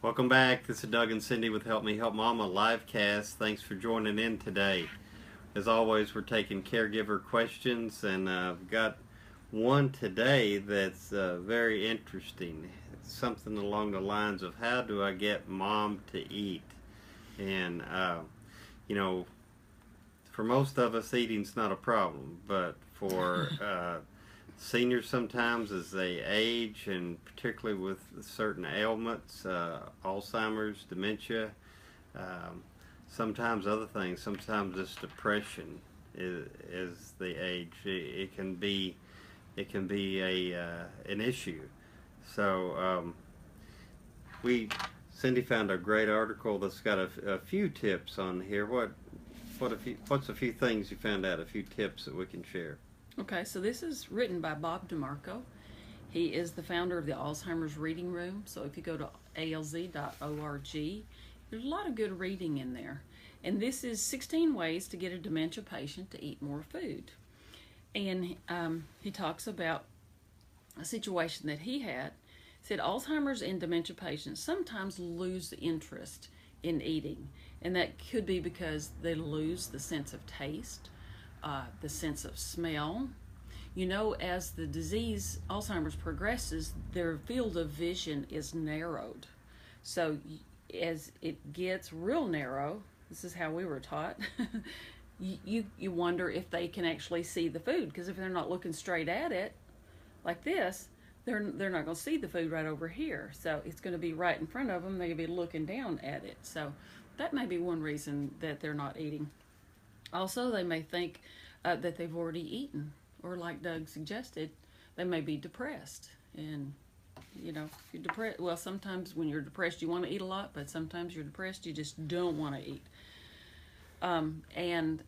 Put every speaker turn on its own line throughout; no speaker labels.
Welcome back. This is Doug and Cindy with Help Me Help Mama LiveCast. Thanks for joining in today. As always, we're taking caregiver questions, and I've got one today that's very interesting. It's something along the lines of, how do I get mom to eat? And, for most of us, eating's not a problem, but for seniors sometimes as they age, and particularly with certain ailments, Alzheimer's, dementia, sometimes other things, sometimes it's depression as they age. It can be an issue. So Cindy found a great article that's got a few tips on here. What's a few things you found out, a few tips that we can share?
Okay, so this is written by Bob DeMarco. He is the founder of the Alzheimer's Reading Room. So if you go to alz.org, there's a lot of good reading in there. And this is 16 ways to get a dementia patient to eat more food. And he talks about a situation that he had. He said Alzheimer's and dementia patients sometimes lose interest in eating. And that could be because they lose the sense of taste, the sense of smell. As the disease, Alzheimer's, progresses, their field of vision is narrowed. So as it gets real narrow, this is how we were taught, you wonder if they can actually see the food, because if they're not looking straight at it like this, they're not going to see the food right over here. So it's going to be right in front of them. They're going to be looking down at it. So that may be one reason that they're not eating. Also, they may think that they've already eaten, or like Doug suggested, they may be depressed. And if you're depressed, well, sometimes when you're depressed you want to eat a lot, but sometimes you're depressed you just don't want to eat. And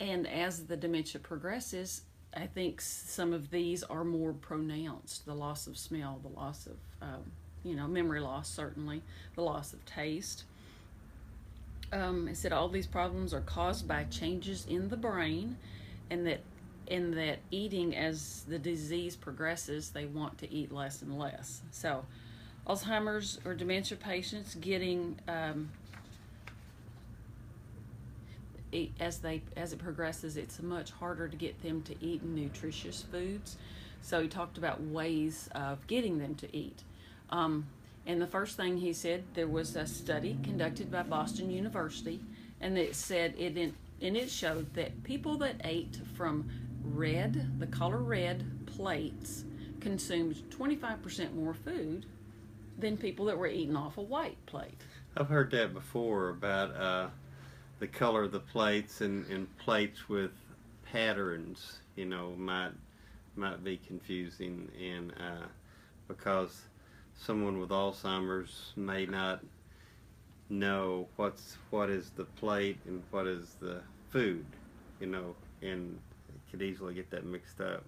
as the dementia progresses, I think some of these are more pronounced: the loss of smell, the loss of memory loss, certainly the loss of taste. It said all these problems are caused by changes in the brain, and that eating, as the disease progresses, they want to eat less and less. So Alzheimer's or dementia patients getting as it progresses, it's much harder to get them to eat nutritious foods. So he talked about ways of getting them to eat. And the first thing he said, there was a study conducted by Boston University, and it said it showed that people that ate from the color red plates consumed 25% more food than people that were eating off a white plate.
I've heard that before about the color of the plates, and plates with patterns, might be confusing, and because someone with Alzheimer's may not know what is the plate and what is the food, and could easily get that mixed up.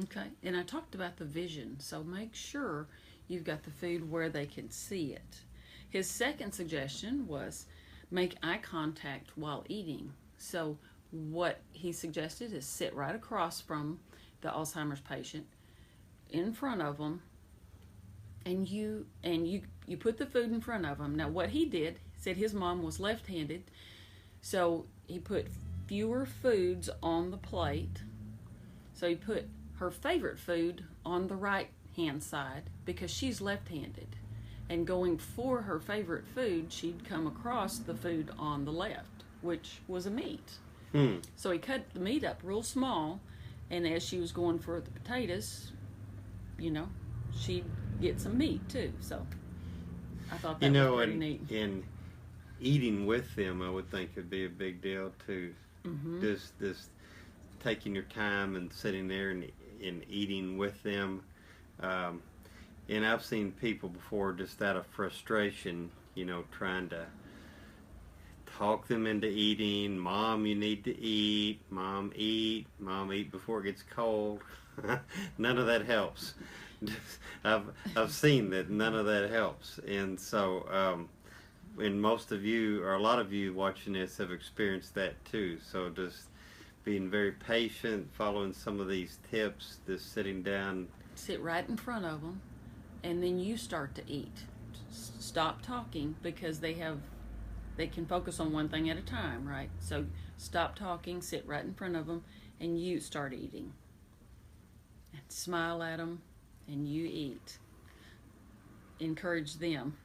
Okay, and I talked about the vision, so make sure you've got the food where they can see it. His second suggestion was make eye contact while eating. So what he suggested is sit right across from the Alzheimer's patient, in front of them, and you put the food in front of them. Now what he did, said his mom was left-handed, so he put fewer foods on the plate. So he put her favorite food on the right hand side because she's left-handed, and going for her favorite food, she'd come across the food on the left, which was a meat. So he cut the meat up real small, and as she was going for the potatoes, she'd get some meat too. So I thought that was pretty neat.
In eating with them, I would think it'd be a big deal too. Just taking your time and sitting there and eating with them. And I've seen people before, just out of frustration, trying to talk them into eating. Mom, you need to eat. Mom, eat. Mom, eat before it gets cold. None of that helps. I've seen that none of that helps. And so, and most of you, or a lot of you watching this, have experienced that too. So just being very patient, following some of these tips, just sitting down.
Sit right in front of them, and then you start to eat. stop talking, because they can focus on one thing at a time, right? So stop talking, sit right in front of them, and you start eating. And smile at them, and you eat. Encourage them.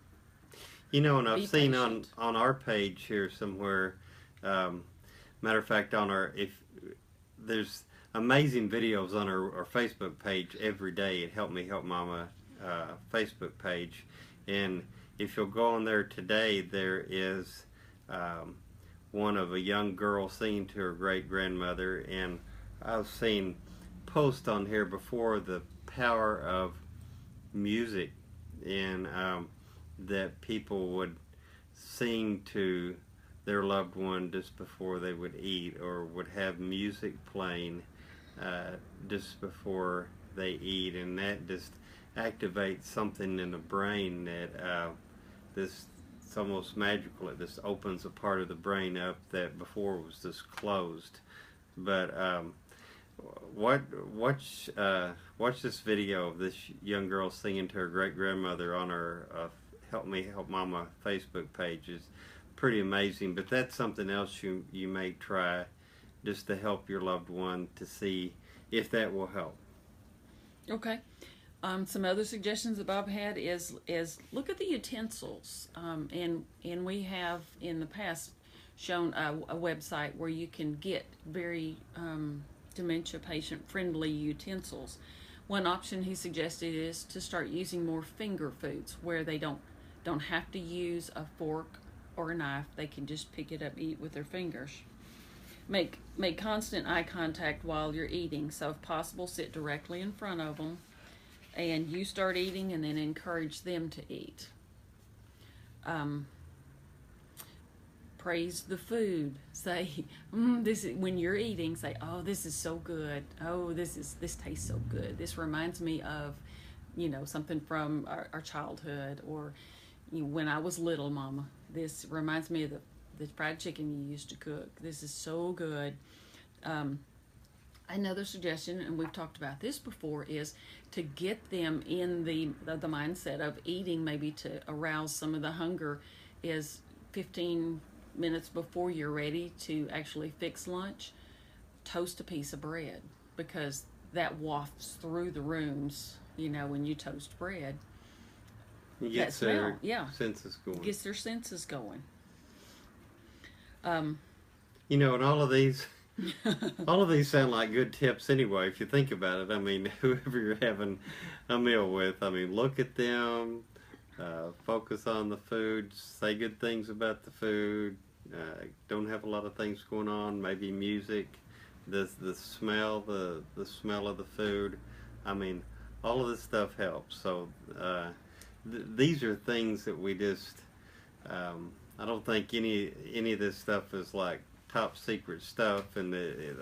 You know, and I've
Be
seen
patient.
on our page here somewhere, matter of fact, if there's amazing videos on our Facebook page every day at Help Me Help Mama Facebook page, and if you'll go on there today, there is one of a young girl singing to her great-grandmother, and I've seen posts on here before the power of music, and that people would sing to their loved one just before they would eat, or would have music playing just before they eat, and that just activates something in the brain that it's almost magical. It just opens a part of the brain up that before was just closed. But watch this video of this young girl singing to her great-grandmother on her Help Me Help Mama Facebook page. Is pretty amazing. But that's something else you may try, just to help your loved one, to see if that will help.
Okay. Some other suggestions that Bob had is look at the utensils, and we have in the past shown a website where you can get very dementia patient friendly utensils. One option he suggested is to start using more finger foods, where they don't have to use a fork or a knife. They can just pick it up and eat with their fingers. Make constant eye contact while you're eating, so if possible, sit directly in front of them, and you start eating, and then encourage them to eat. Praise the food. Say, this is, when you're eating, say, oh, this is so good. Oh, this tastes so good. This reminds me of, something from our childhood, or when I was little, Mama. This reminds me of the fried chicken you used to cook. This is so good. Another suggestion, and we've talked about this before, is to get them in the mindset of eating, maybe to arouse some of the hunger, is 15 minutes before you're ready to actually fix lunch, toast a piece of bread, because that wafts through the rooms, when you toast bread.
You get their senses going.
Gets their senses going.
And all of these sound like good tips anyway, if you think about it. I mean, whoever you're having a meal with, look at them, focus on the food, say good things about the food, don't have a lot of things going on, maybe music, the smell, the smell of the food. All of this stuff helps. So these are things that we just, I don't think any of this stuff is like top secret stuff, and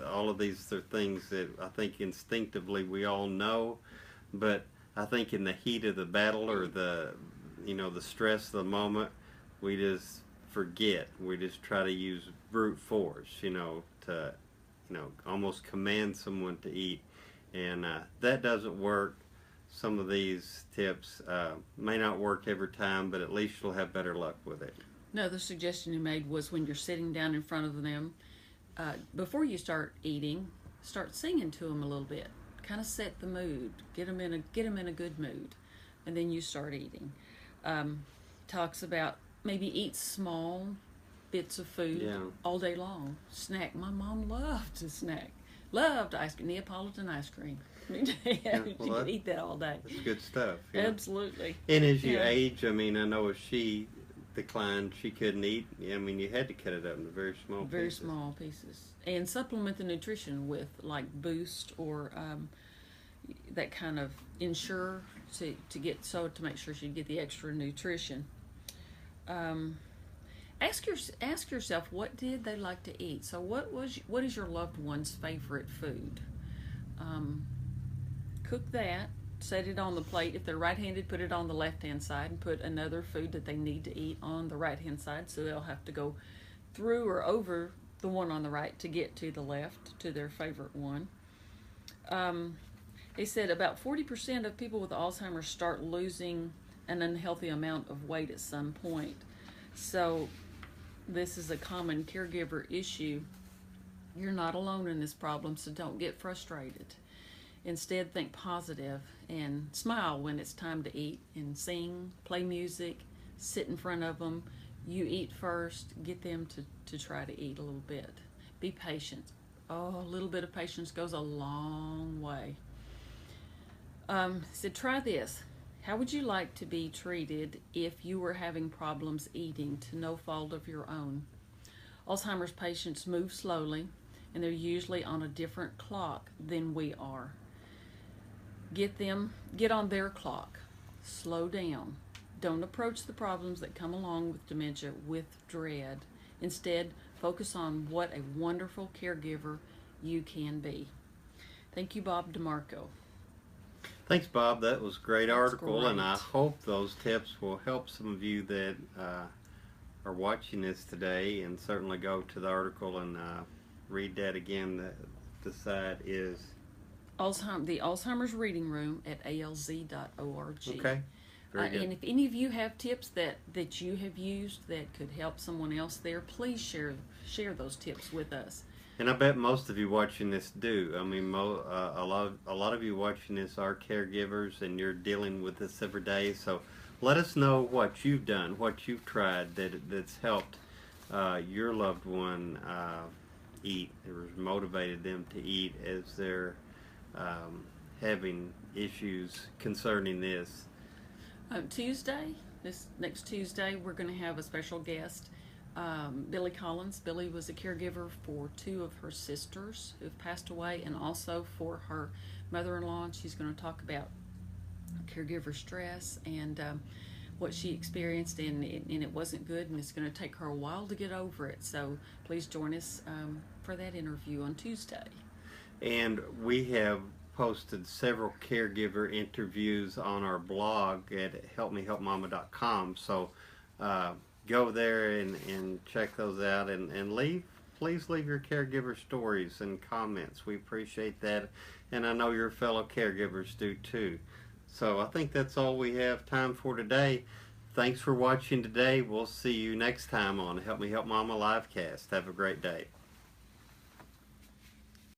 all of these are things that I think instinctively we all know, but I think in the heat of the battle, or the stress of the moment, we just forget. We just try to use brute force, to almost command someone to eat, and that doesn't work. Some of these tips may not work every time, but at least you'll have better luck with it.
Another suggestion you made was, when you're sitting down in front of them, before you start eating, start singing to them a little bit. Kind of set the mood. Get them in a good mood, and then you start eating. Talks about maybe eat small bits of food all day long. Snack. My mom loved to snack. Loved ice cream, Neapolitan ice cream. She could eat that all day.
That's good stuff.
Yeah. Absolutely.
And as you age, I know as she declined, she couldn't eat. You had to cut it up into very small pieces.
And supplement the nutrition with like Boost, or that kind of Ensure, to make sure she'd get the extra nutrition. Ask yourself, what did they like to eat? So what is your loved one's favorite food? Cook that, set it on the plate. If they're right-handed, put it on the left-hand side, and put another food that they need to eat on the right-hand side, so they'll have to go through or over the one on the right to get to the left, to their favorite one. They said about 40% of people with Alzheimer's start losing an unhealthy amount of weight at some point. So this is a common caregiver issue. You're not alone in this problem, so don't get frustrated. Instead, think positive and smile when it's time to eat, and sing, play music, sit in front of them. You eat first, get them to try to eat a little bit. Be patient. Oh, a little bit of patience goes a long way. So try this. How would you like to be treated if you were having problems eating to no fault of your own? Alzheimer's patients move slowly, and they're usually on a different clock than we are. Get on their clock. Slow down. Don't approach the problems that come along with dementia with dread. Instead, focus on what a wonderful caregiver you can be. Thank you, Bob DeMarco.
Thanks, Bob. That was a great article,
great.
and I hope those tips will help some of you that are watching this today, and certainly go to the article and read that again. The site is
the Alzheimer's Reading Room at alz.org.
Okay. Very good.
And if any of you have tips that you have used that could help someone else there, please share those tips with us.
And I bet most of you watching this do. I mean, a lot of you watching this are caregivers, and you're dealing with this every day. So let us know what you've done, what you've tried that's helped your loved one eat, or motivated them to eat as they're having issues concerning this.
This next Tuesday, we're going to have a special guest, Billy Collins. Billy was a caregiver for 2 of her sisters who've passed away, and also for her mother-in-law. And she's going to talk about caregiver stress and what she experienced, and it wasn't good, and it's going to take her a while to get over it. So please join us for that interview on Tuesday. And
we have posted several caregiver interviews on our blog at helpmehelpmomma.com. So go there and check those out, and please leave your caregiver stories and comments. We appreciate that, and I know your fellow caregivers do too. So I think that's all we have time for today. Thanks for watching today. We'll see you next time on Help Me Help Mama LiveCast. Have a great day.